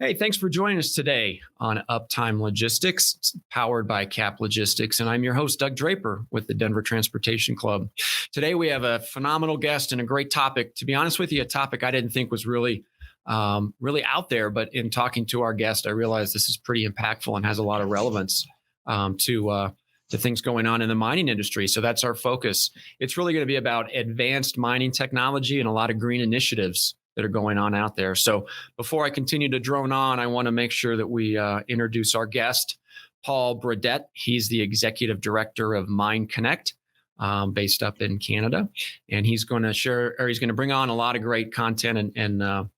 Hey, thanks for joining us today on Uptime Logistics, it's powered by CAP Logistics. And I'm your host, Doug Draper with the Denver Transportation Club. Today, we have a phenomenal guest and a great topic. To be honest with you, a topic I didn't think was really out there. But in talking to our guest, I realized this is pretty impactful and has a lot of relevance to things going on in the mining industry. So that's our focus. It's really going to be about advanced mining technology and a lot of green initiatives that are going on out there. So before I continue to drone on, I want to make sure that we introduce our guest, Paul Bradette. He's the Executive Director of MineConnect, based up in Canada. And he's going to bring on a lot of great content and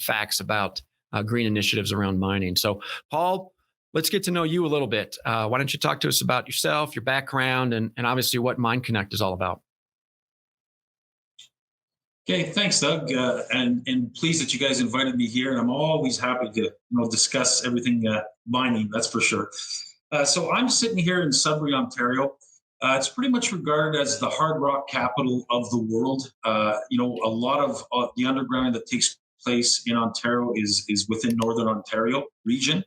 facts about green initiatives around mining. So Paul, let's get to know you a little bit. Why don't you talk to us about yourself, your background, and obviously what MineConnect is all about? Okay, thanks, Doug, and pleased that you guys invited me here. And I'm always happy to discuss everything mining. That's for sure. So I'm sitting here in Sudbury, Ontario. It's pretty much regarded as the hard rock capital of the world. A lot of the underground that takes place in Ontario is within Northern Ontario region.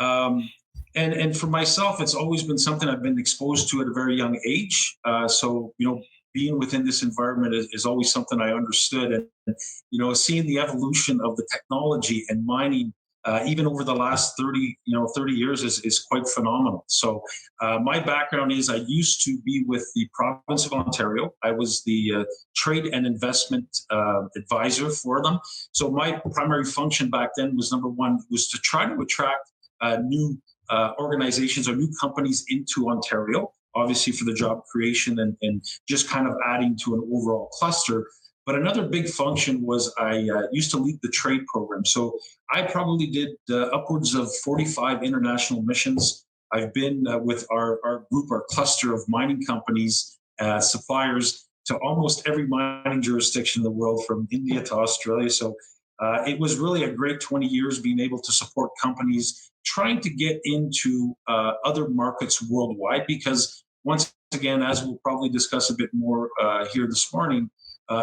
And for myself, it's always been something I've been exposed to at a very young age. Being within this environment is always something I understood. And seeing the evolution of the technology and mining, even over the last 30 years is quite phenomenal. So my background is I used to be with the province of Ontario. I was the trade and investment advisor for them. So my primary function back then was, number one, was to try to attract new organizations or new companies into Ontario, obviously for the job creation and just kind of adding to an overall cluster. But another big function was I used to lead the trade program. So I probably did upwards of 45 international missions. I've been with our group, our cluster of mining companies, suppliers to almost every mining jurisdiction in the world, from India to Australia. So it was really a great 20 years being able to support companies trying to get into other markets worldwide, because once again, as we'll probably discuss a bit more here this morning,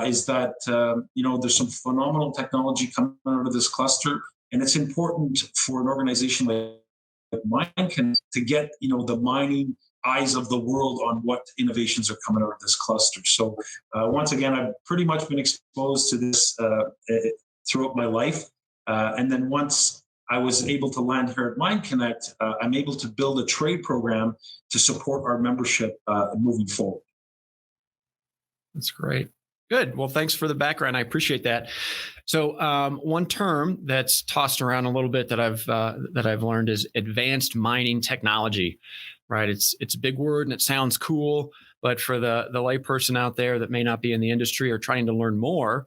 is that there's some phenomenal technology coming out of this cluster, and it's important for an organization like MineConnect to get the mining eyes of the world on what innovations are coming out of this cluster. So once again, I've pretty much been exposed to this throughout my life, and then once I was able to land here at MineConnect, I'm able to build a trade program to support our membership moving forward. That's great. Good. Well, thanks for the background. I appreciate that. So one term that's tossed around a little bit that I've learned is advanced mining technology, right? It's a big word and it sounds cool, but for the layperson out there that may not be in the industry or trying to learn more,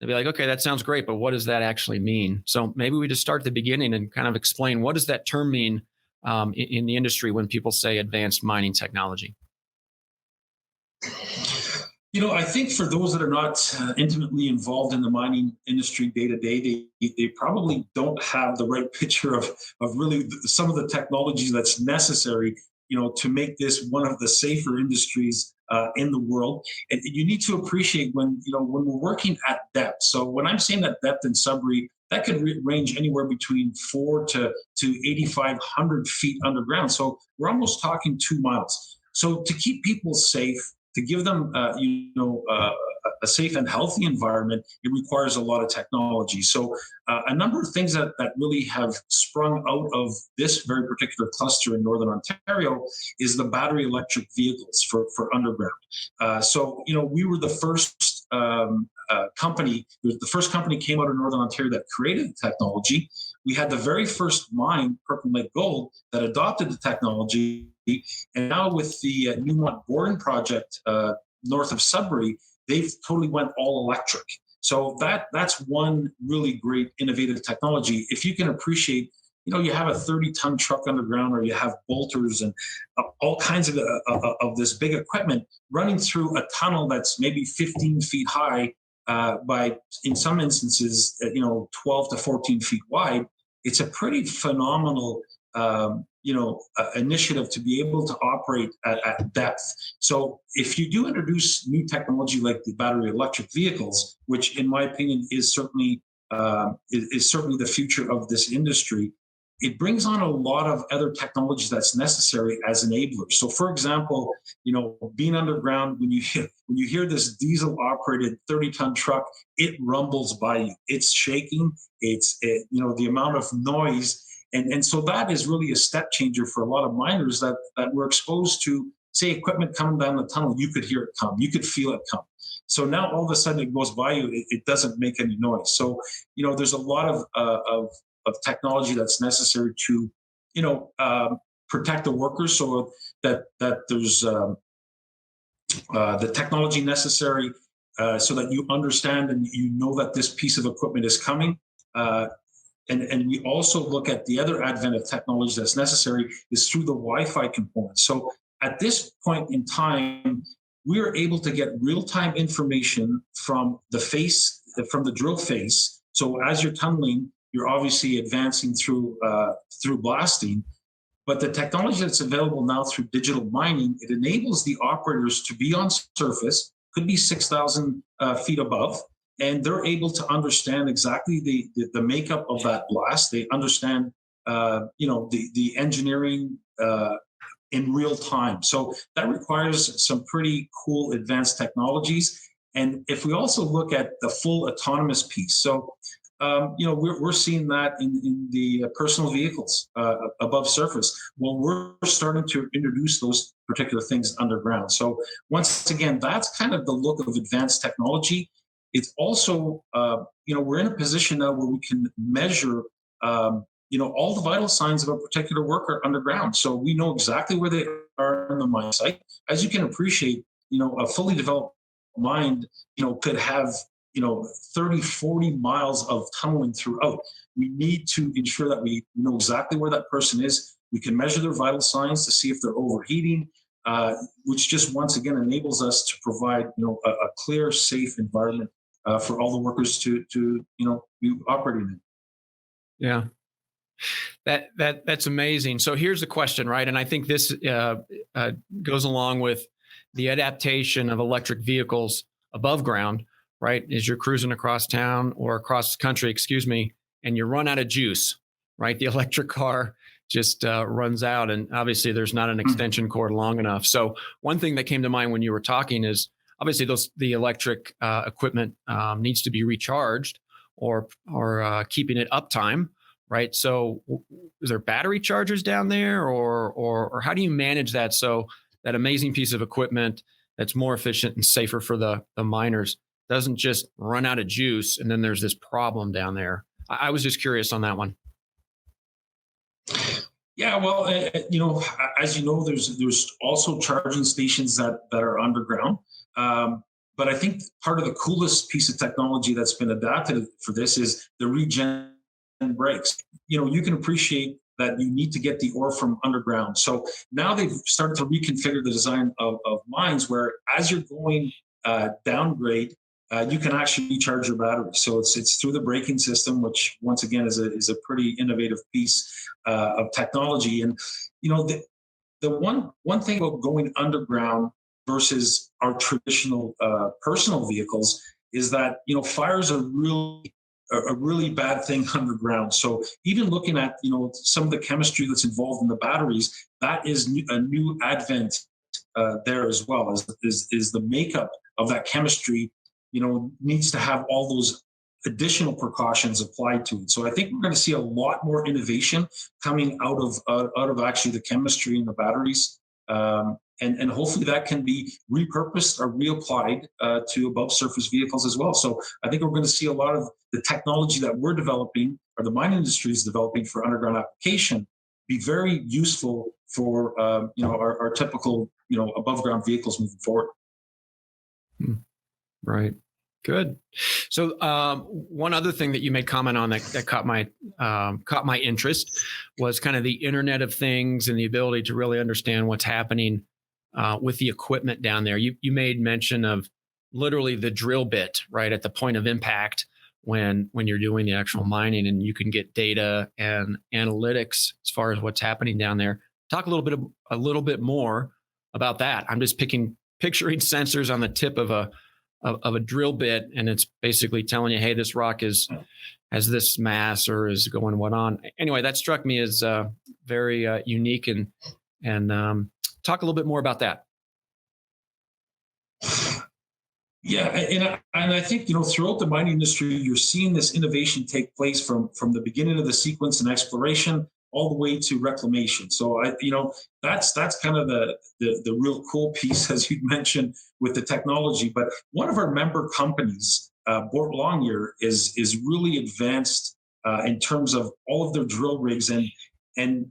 they'll be like, okay, that sounds great, but what does that actually mean? So maybe we just start at the beginning and kind of explain, what does that term mean in the industry when people say advanced mining technology? I think for those that are not intimately involved in the mining industry day to day, they probably don't have the right picture of really some of the technology that's necessary, to make this one of the safer industries in the world. And you need to appreciate when we're working at depth. So when I'm saying that depth in Sudbury, that could range anywhere between 4 to 8,500 feet underground. So we're almost talking 2 miles. So to keep people safe, to give them, a safe and healthy environment, it requires a lot of technology. So a number of things that really have sprung out of this very particular cluster in Northern Ontario is the battery electric vehicles for underground. We were the first company, the first company came out of Northern Ontario that created the technology. We had the very first mine, Purple Lake Gold, that adopted the technology. And now with the Newmont Boring project north of Sudbury, they've totally went all electric. So that's one really great innovative technology. If you can appreciate, you have a 30-ton truck underground, or you have bolters and all kinds of this big equipment running through a tunnel that's maybe 15 feet high by, in some instances, 12 to 14 feet wide. It's a pretty phenomenal initiative to be able to operate at depth. So if you do introduce new technology like the battery electric vehicles, which in my opinion is certainly is certainly the future of this industry. It brings on a lot of other technologies that's necessary as enablers. So, for example, being underground, when you hear this diesel-operated 30-ton truck, it rumbles by you. It's shaking. The amount of noise, and so that is really a step changer for a lot of miners that were exposed to, say, equipment coming down the tunnel. You could hear it come. You could feel it come. So now all of a sudden it goes by you. It doesn't make any noise. So there's a lot of technology that's necessary to protect the workers, so that there's the technology necessary so that you understand and that this piece of equipment is coming. And we also look at the other advent of technology that's necessary is through the Wi-Fi component. So at this point in time, we are able to get real-time information from the drill face. So as you're tunneling, you're obviously advancing through blasting. But the technology that's available now through digital mining, it enables the operators to be on surface, could be 6,000 feet above, and they're able to understand exactly the makeup of that blast. They understand, the engineering in real time. So that requires some pretty cool advanced technologies. And if we also look at the full autonomous piece, so we're seeing that in the personal vehicles above surface. Well, we're starting to introduce those particular things underground. So once again, that's kind of the look of advanced technology. It's also, we're in a position now where we can measure, all the vital signs of a particular worker underground. So we know exactly where they are in the mine site. As you can appreciate, a fully developed mine, could have 30, 40 miles of tunneling throughout. We need to ensure that we know exactly where that person is. We can measure their vital signs to see if they're overheating, which just once again enables us to provide a clear, safe environment for all the workers to be operating in. Yeah. That's amazing. So here's the question, right? And I think this goes along with the adaptation of electric vehicles above ground, right? As you're cruising across town or across the country, and you run out of juice, right? The electric car just runs out, and obviously there's not an extension cord long enough. So one thing that came to mind when you were talking is obviously the electric equipment needs to be recharged or keeping it uptime. Right. So is there battery chargers down there or how do you manage that so that amazing piece of equipment that's more efficient and safer for the miners doesn't just run out of juice and then there's this problem down there? I was just curious on that one. Yeah, well, as you know, there's also charging stations that are underground. But I think part of the coolest piece of technology that's been adapted for this is the regen breaks. You can appreciate that you need to get the ore from underground. So now they've started to reconfigure the design of mines where as you're going downgrade, you can actually recharge your battery. So it's through the braking system, which once again is a pretty innovative piece of technology. And the one thing about going underground versus our traditional personal vehicles is that fires are a really bad thing underground. So even looking at some of the chemistry that's involved in the batteries, that is a new advent there as well. Is the makeup of that chemistry needs to have all those additional precautions applied to it. So I think we're going to see a lot more innovation coming out of actually the chemistry in the batteries. And hopefully that can be repurposed or reapplied to above surface vehicles as well. So I think we're going to see a lot of the technology that we're developing or the mining industry is developing for underground application be very useful for our typical above ground vehicles moving forward. Right. Good. So one other thing that you made comment on that caught my interest was kind of the Internet of Things and the ability to really understand what's happening with the equipment down there. You made mention of literally the drill bit right at the point of impact when you're doing the actual mining, and you can get data and analytics as far as what's happening down there. Talk a little bit more about that. I'm just picturing sensors on the tip of a drill bit, and it's basically telling you, hey, this rock has this mass or is going what on. Anyway, that struck me as very unique, and talk a little bit more about that. Yeah, and I think throughout the mining industry, you're seeing this innovation take place from the beginning of the sequence and exploration all the way to reclamation. So that's kind of the real cool piece, as you mentioned, with the technology. But one of our member companies, Bort Longyear, is really advanced in terms of all of their drill rigs, and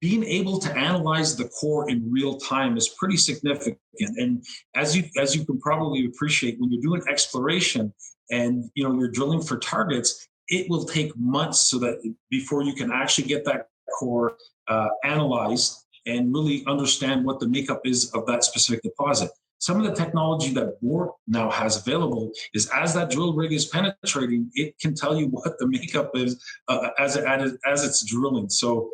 being able to analyze the core in real time is pretty significant. And as you can probably appreciate, when you're doing exploration and you're drilling for targets, it will take months so that before you can actually get that core analyzed and really understand what the makeup is of that specific deposit. Some of the technology that Bort now has available is, as that drill rig is penetrating, it can tell you what the makeup is as it's drilling. So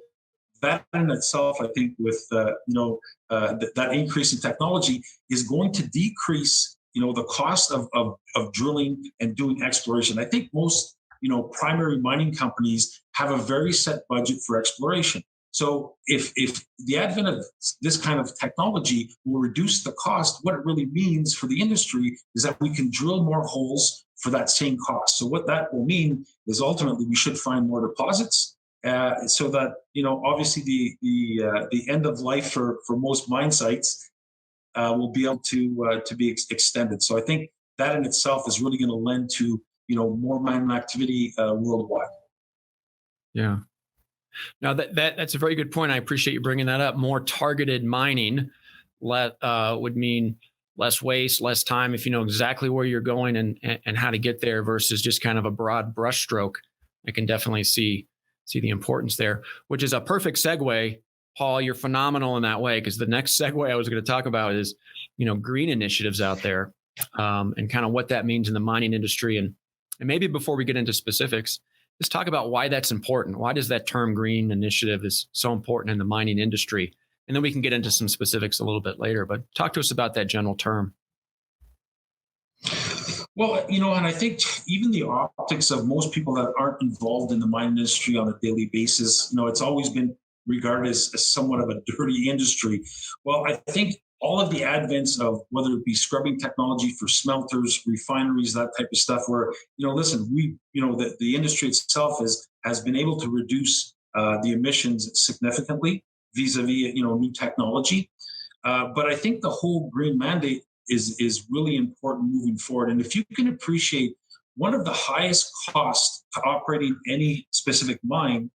that in itself, I think, with that increase in technology is going to decrease the cost of drilling and doing exploration. I think most primary mining companies have a very set budget for exploration. So if the advent of this kind of technology will reduce the cost, what it really means for the industry is that we can drill more holes for that same cost. So what that will mean is ultimately we should find more deposits. So that obviously the end of life for most mine sites will be able to be extended. So I think that in itself is really going to lend to more mining activity worldwide. Yeah. Now that's a very good point. I appreciate you bringing that up. More targeted mining would mean less waste, less time if you know exactly where you're going and how to get there, versus just kind of a broad brushstroke. I can definitely see the importance there, which is a perfect segue. Paul, you're phenomenal in that way, because the next segue I was going to talk about is, green initiatives out there, and kind of what that means in the mining industry. And maybe before we get into specifics, let's talk about why that's important. Why does that term green initiative is so important in the mining industry? And then we can get into some specifics a little bit later, but talk to us about that general term. Well, and I think even the optics of most people that aren't involved in the mining industry on a daily basis, it's always been regarded as somewhat of a dirty industry. Well, I think all of the advents of whether it be scrubbing technology for smelters, refineries, that type of stuff, where, listen, the industry itself has been able to reduce the emissions significantly vis-a-vis, new technology. But I think the whole green mandate is really important moving forward. And if you can appreciate, one of the highest costs to operating any specific mine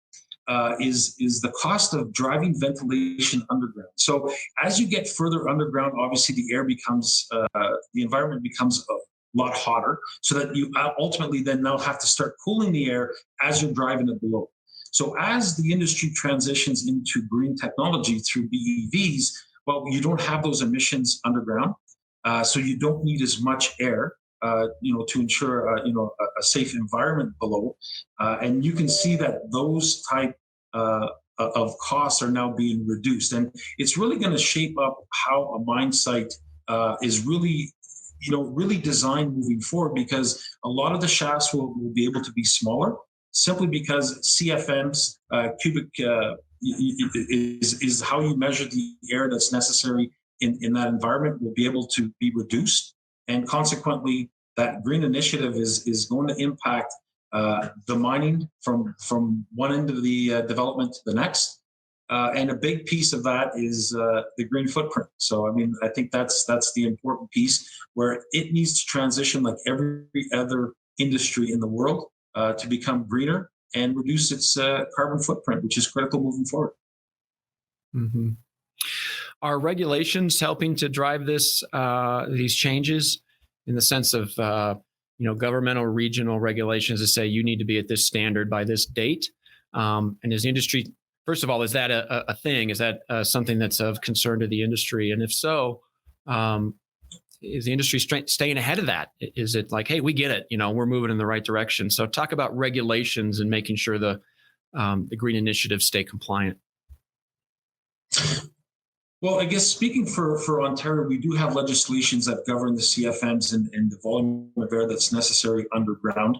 is the cost of driving ventilation underground. So as you get further underground, obviously the air becomes, the environment becomes a lot hotter, so that you ultimately then now have to start cooling the air as you're driving it below. So as the industry transitions into green technology through BEVs, well, you don't have those emissions underground. So you don't need as much air, to ensure, a safe environment below. And you can see that those type of costs are now being reduced. And it's really going to shape up how a mine site is really, really designed moving forward, because a lot of the shafts will be able to be smaller, simply because CFMs, cubic, is how you measure the air that's necessary in that environment, will be able to be reduced. And consequently, that green initiative is going to impact the mining from one end of the development to the next. And a big piece of that is the green footprint. So, I think that's the important piece, where it needs to transition like every other industry in the world to become greener and reduce its carbon footprint, which is critical moving forward. Mm-hmm. Are regulations helping to drive these changes, in the sense of governmental, regional regulations that say you need to be at this standard by this date? And is the industry, first of all, is that a thing? Is that something that's of concern to the industry? And if so, is the industry staying ahead of that? Is it like, hey, we get it, we're moving in the right direction? So talk about regulations and making sure the green initiatives stay compliant. Well, I guess speaking for Ontario, we do have legislations that govern the CFMs and the volume of air that's necessary underground.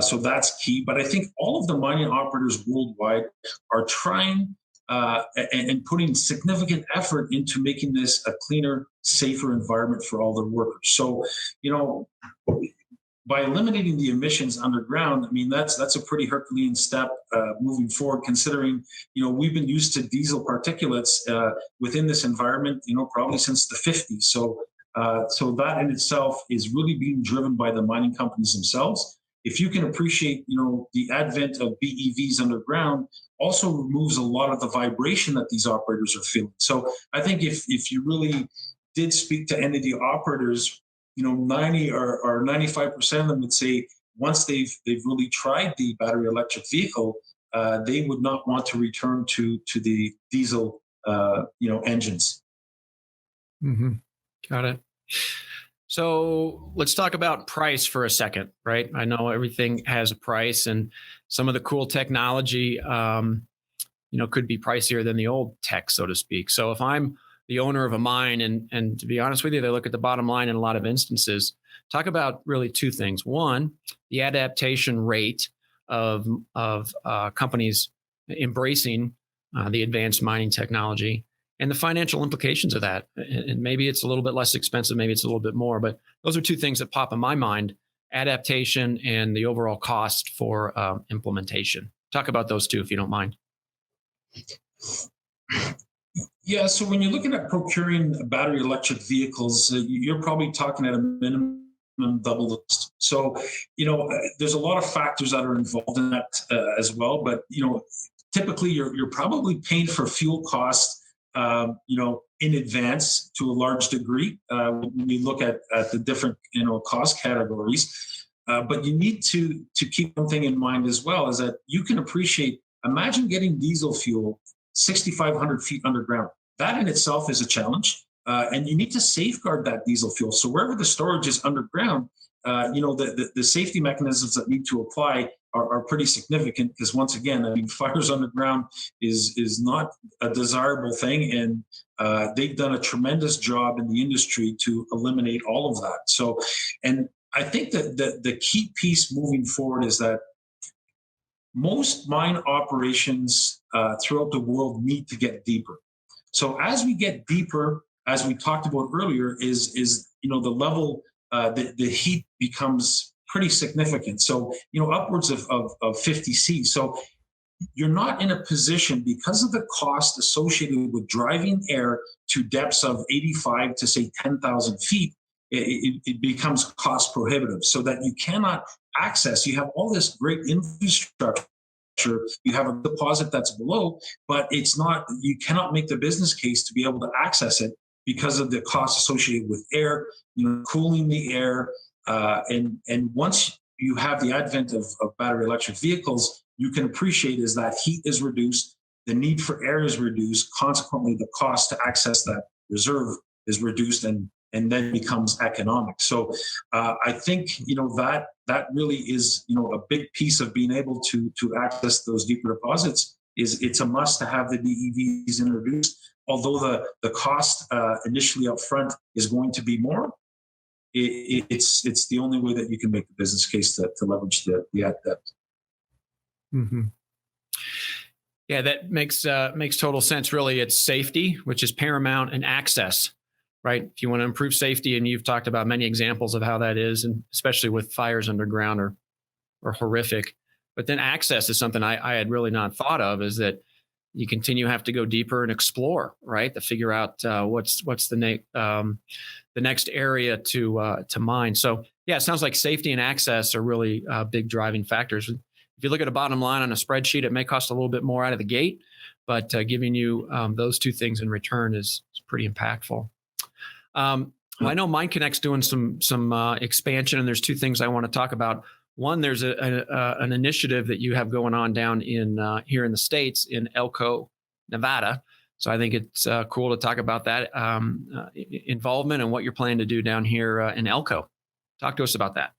So that's key. But I think all of the mining operators worldwide are trying and putting significant effort into making this a cleaner, safer environment for all their workers. So, by eliminating the emissions underground, I mean that's a pretty Herculean step moving forward. Considering we've been used to diesel particulates within this environment, probably since the 50s. So that in itself is really being driven by the mining companies themselves. If you can appreciate, the advent of BEVs underground also removes a lot of the vibration that these operators are feeling. So I think if you really did speak to any of the operators, 90 or 95% of them would say once they've really tried the battery electric vehicle, they would not want to return to the diesel, engines. Mm-hmm. Got it. So let's talk about price for a second, right? I know everything has a price, and some of the cool technology, could be pricier than the old tech, so to speak. So if I'm the owner of a mine, and to be honest with you, they look at the bottom line in a lot of instances. Talk about really two things. One, the adaptation rate of companies embracing the advanced mining technology, and the financial implications of that. And maybe it's a little bit less expensive, maybe it's a little bit more, but those are two things that pop in my mind: adaptation and the overall cost for implementation. Talk about those two, if you don't mind. Yeah, so when you're looking at procuring battery electric vehicles, you're probably talking at a minimum double the cost. So, there's a lot of factors that are involved in that as well. But, typically you're probably paying for fuel costs, in advance to a large degree when you look at the different, cost categories. But you need to keep one thing in mind as well, is that you can appreciate, imagine getting diesel fuel 6,500 feet underground. That in itself is a challenge. And you need to safeguard that diesel fuel. So wherever the storage is underground, the safety mechanisms that need to apply are pretty significant, because once again, I mean, fires underground is not a desirable thing. And they've done a tremendous job in the industry to eliminate all of that. So, and I think that the key piece moving forward is that most mine operations throughout the world need to get deeper. So as we get deeper, as we talked about earlier, is the level, the heat becomes pretty significant. So upwards of 50 C. So you're not in a position, because of the cost associated with driving air to depths of 85 to say 10,000 feet. It becomes cost prohibitive, so that you cannot access. You have all this great infrastructure. You have a deposit that's below, but it's not. You cannot make the business case to be able to access it because of the cost associated with air, cooling the air, and once you have the advent of battery electric vehicles, you can appreciate is that heat is reduced, the need for air is reduced. Consequently, the cost to access that reserve is reduced, and then becomes economic. So I think that really is a big piece of being able to access those deeper deposits. It's a must to have the BEVs introduced. Although the cost initially up front is going to be more, it's the only way that you can make the business case to leverage the depth. Mm-hmm. Yeah, that makes total sense. Really, it's safety, which is paramount, and access. Right. If you want to improve safety, and you've talked about many examples of how that is, and especially with fires underground are horrific. But then access is something I had really not thought of, is that you continue to have to go deeper and explore, right, to figure out what's the next area to mine. So yeah, it sounds like safety and access are really big driving factors. If you look at a bottom line on a spreadsheet, it may cost a little bit more out of the gate, but giving you those two things in return is pretty impactful. Well, I know MineConnect's doing some expansion, and there's two things I want to talk about. One, there's an initiative that you have going on down in here in the States in Elko, Nevada. So I think it's cool to talk about that involvement and what you're planning to do down here in Elko. Talk to us about that.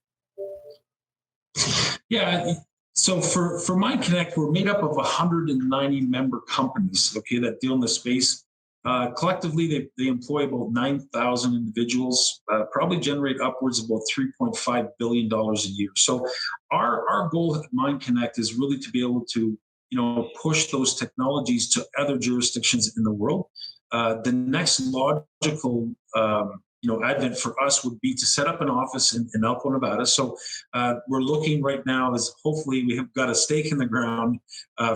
Yeah. So for MineConnect, we're made up of 190 member companies, okay, that deal in the space. Collectively, they employ about 9,000 individuals, probably generate upwards of about $3.5 billion a year. So our goal at MineConnect is really to be able to, push those technologies to other jurisdictions in the world. The next logical advent for us would be to set up an office in Elko, Nevada. So we're looking right now as hopefully we have got a stake in the ground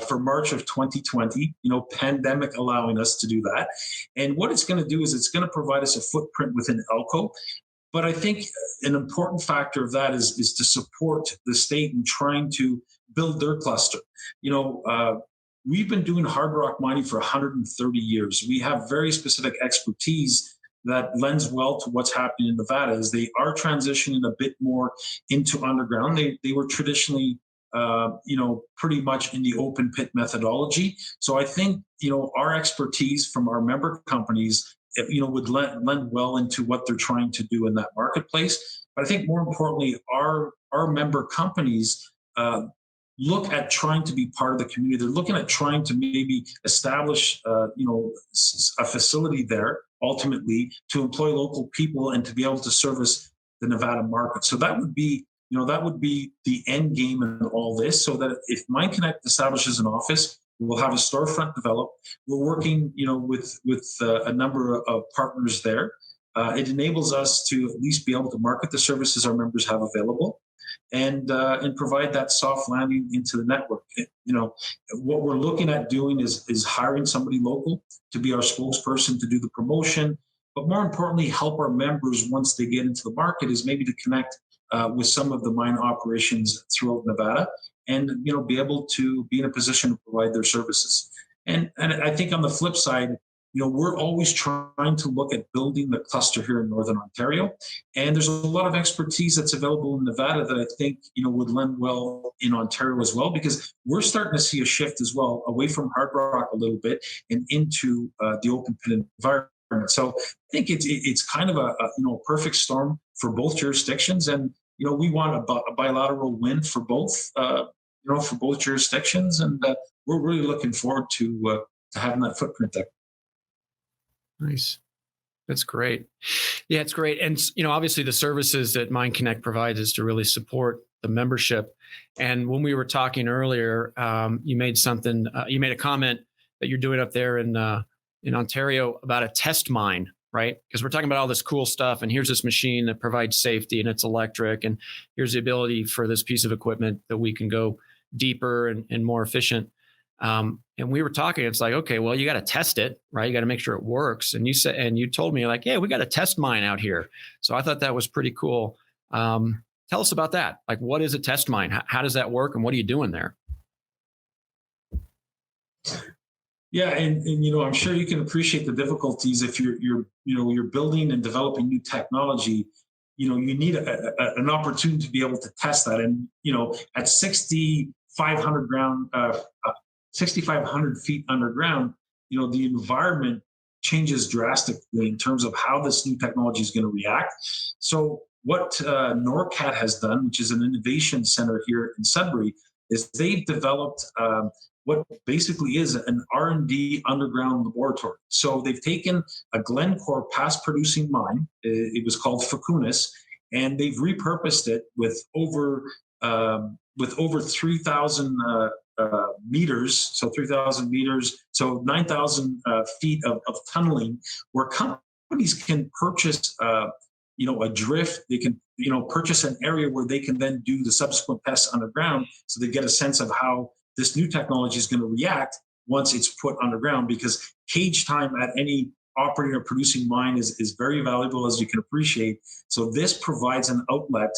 for March of 2020, pandemic allowing us to do that. And what it's going to do is it's going to provide us a footprint within Elko. But I think an important factor of that is to support the state in trying to build their cluster. We've been doing hard rock mining for 130 years. We have very specific expertise that lends well to what's happening in Nevada. Is they are transitioning a bit more into underground. They were traditionally, pretty much in the open pit methodology. So I think, our expertise from our member companies, would lend well into what they're trying to do in that marketplace. But I think more importantly, our member companies look at trying to be part of the community. They're looking at trying to maybe establish, a facility there ultimately to employ local people and to be able to service the Nevada market. So that would be, the end game in all this. So that if MineConnect establishes an office, we'll have a storefront developed. We're working, with a number of partners there. It enables us to at least be able to market the services our members have available, and provide that soft landing into the network. What we're looking at doing is hiring somebody local to be our spokesperson to do the promotion, but more importantly, help our members once they get into the market is maybe to connect with some of the mine operations throughout Nevada, and be able to be in a position to provide their services. And I think on the flip side, we're always trying to look at building the cluster here in Northern Ontario. And there's a lot of expertise that's available in Nevada that I think, would lend well in Ontario as well, because we're starting to see a shift as well away from hard rock a little bit and into the open pit environment. So I think it's kind of a perfect storm for both jurisdictions. And, we want a bilateral win for both, for both jurisdictions. And we're really looking forward to having that footprint there. Nice. That's great. Yeah, it's great. And, obviously the services that MineConnect provides is to really support the membership. And when we were talking earlier, you made a comment that you're doing up there in Ontario about a test mine, right? Because we're talking about all this cool stuff, and here's this machine that provides safety and it's electric, and here's the ability for this piece of equipment that we can go deeper and more efficient. And we were talking, it's like, okay, well, you got to test it, right? You got to make sure it works. And you told me like, yeah, we got a test mine out here. So I thought that was pretty cool. Tell us about that. Like, what is a test mine? How does that work? And what are you doing there? Yeah, and I'm sure you can appreciate the difficulties if you're building and developing new technology. You need an opportunity to be able to test that. And at 6,500 feet underground, the environment changes drastically in terms of how this new technology is going to react. So what NORCAT has done, which is an innovation center here in Sudbury, is they've developed what basically is an R&D underground laboratory. So they've taken a Glencore past producing mine, it was called Facunas, and they've repurposed it with over 3,000 meters, so 3,000 meters, so 9,000 feet of tunneling, where companies can purchase a drift. They can purchase an area where they can then do the subsequent tests underground, so they get a sense of how this new technology is going to react once it's put underground, because cage time at any operating or producing mine is very valuable, as you can appreciate. So this provides an outlet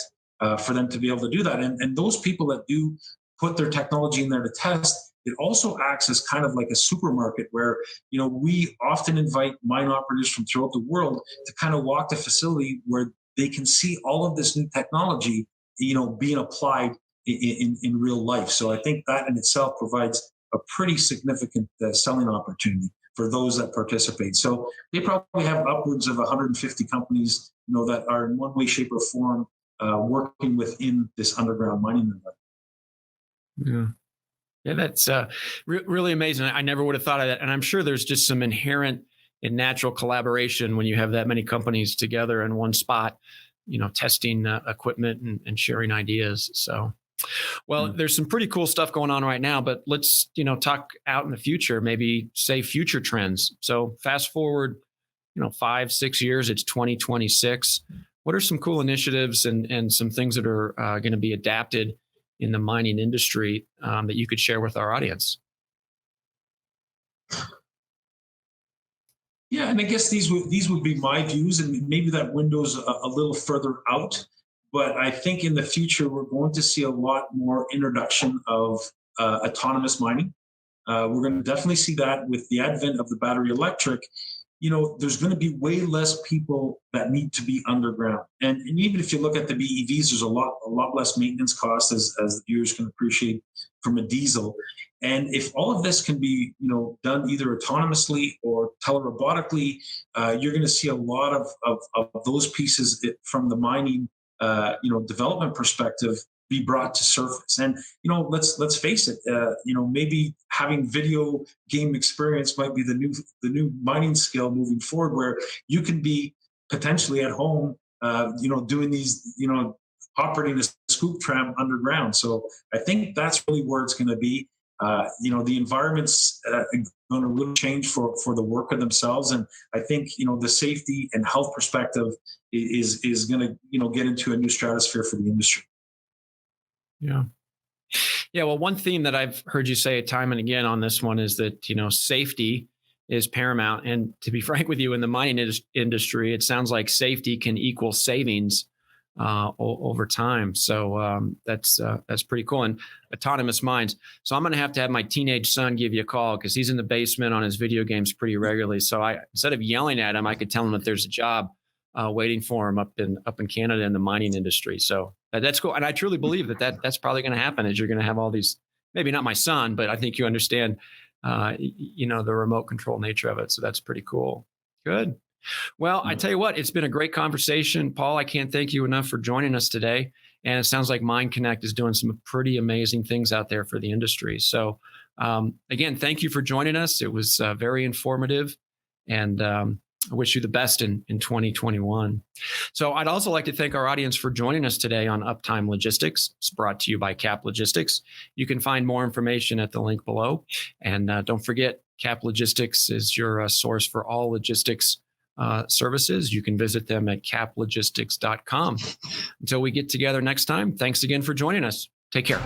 for them to be able to do that. And those people that do put their technology in there to test, it also acts as kind of like a supermarket where, we often invite mine operators from throughout the world to kind of walk the facility where they can see all of this new technology, being applied in real life. So I think that in itself provides a pretty significant selling opportunity for those that participate. So they probably have upwards of 150 companies, that are in one way, shape, or form working within this underground mining environment. Yeah, that's really amazing. I never would have thought of that. And I'm sure there's just some inherent in natural collaboration when you have that many companies together in one spot, testing equipment and sharing ideas. So, well, there's some pretty cool stuff going on right now, but let's, talk out in the future, maybe say future trends. So fast forward, 5-6 years, it's 2026. What are some cool initiatives and some things that are going to be adapted in the mining industry that you could share with our audience? Yeah, and I guess these would be my views, and maybe that window's a little further out. But I think in the future we're going to see a lot more introduction of autonomous mining. We're going to definitely see that with the advent of the battery electric. There's going to be way less people that need to be underground. And even if you look at the BEVs, there's a lot less maintenance costs, as the viewers can appreciate, from a diesel. And if all of this can be, done either autonomously or telerobotically, you're going to see a lot of those pieces from the mining, development perspective be brought to surface. And let's face it, maybe having video game experience might be the new mining skill moving forward, where you can be potentially at home, doing these, operating a scoop tram underground. So I think that's really where it's going to be. The environment's going to really change for the worker themselves, and I think the safety and health perspective is going to get into a new stratosphere for the industry. Yeah. Yeah. Well, one theme that I've heard you say time and again on this one is that, safety is paramount. And to be frank with you, in the mining industry, it sounds like safety can equal savings over time. So that's pretty cool. And autonomous mines. So I'm going to have my teenage son give you a call because he's in the basement on his video games pretty regularly. So instead of yelling at him, I could tell him that there's a job waiting for him up in Canada in the mining industry. So that's cool. And I truly believe that's probably going to happen, is you're going to have all these, maybe not my son, but I think you understand, the remote control nature of it. So that's pretty cool. Good. Well, I tell you what, it's been a great conversation, Paul. I can't thank you enough for joining us today. And it sounds like MineConnect is doing some pretty amazing things out there for the industry. So again, thank you for joining us. It was very informative, and I wish you the best in 2021. So I'd also like to thank our audience for joining us today on Uptime Logistics. It's brought to you by Cap Logistics. You can find more information at the link below. And don't forget, Cap Logistics is your source for all logistics services. You can visit them at caplogistics.com. Until we get together next time, thanks again for joining us. Take care.